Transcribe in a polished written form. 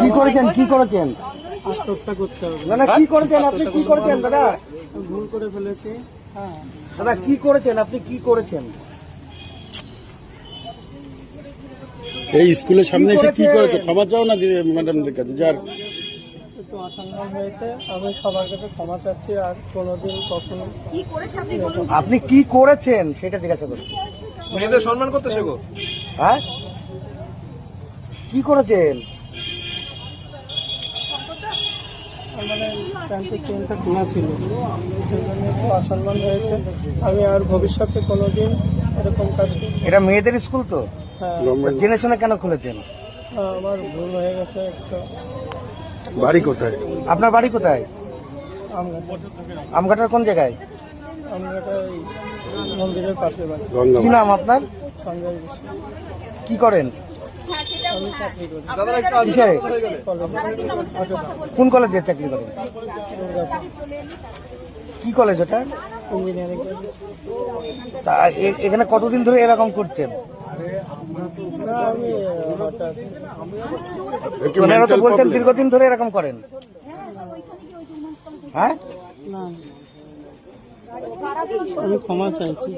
কি করেছেন কি করেছেন আত্মহত্যা করতে হবে। না না কি করেছেন আপনি কি করেছেন দাদা ভুল করে ফেলেছি। হ্যাঁ, দাদা কি করেছেন আপনি কি করেছেন এই স্কুলের সামনে এসে কি করেছেন? করেছে? ক্ষমা চাও না ম্যাডামদের কাছে যার একটু অসম্মান হয়েছে। আমি সবার কাছে ক্ষমা চাচ্ছি, আর কোনোদিন কখনো কি করেছে আপনি বলুন। আপনি কি করেছেন সেটা জিজ্ঞাসা করছি মেয়েদের সম্মান করতে শেখো। হ্যাঁ কি করেছেন মানে প্যান্টের চেনটা খোলা ছিল, সেই জন্য একটু অসম্মান হয়েছে। আমি আর ভবিষ্যতে কোনোদিন এরকম কাজ করব না। এটা মেয়েদের স্কুল তো হ্যাঁ, জেনে শুনে কেন খুলেছেন আমার ভুল হয়ে গেছে একটু। বাড়ি কোথায়? আপনার বাড়ি কোথায় আমগাটা আমঘাটার কোন জায়গায় আমগাটা এই মন্দিরের পাশে বাড়ি। গঙ্গা কি নাম আপনার সঞ্জয় বিশ্বাস। কি করেন হ্যাঁ সেটা আমি চাকরি করি কিসে কলেজে। আপনারা কিন্তু আমাদের সাথে কথা বলবেন। কোন কলেজে চাকরি করেন দুর্গাপুর কি কলেজ ওটা ইঞ্জিনিয়ারিং কলেজ। তা এখানে কতদিন ধরে এরকম করছেন না, আমি হঠাৎ ওনারা তো বলছেন দীর্ঘদিন ধরে এরকম করেন হ্যাঁ না, আমি ক্ষমা চাইছি।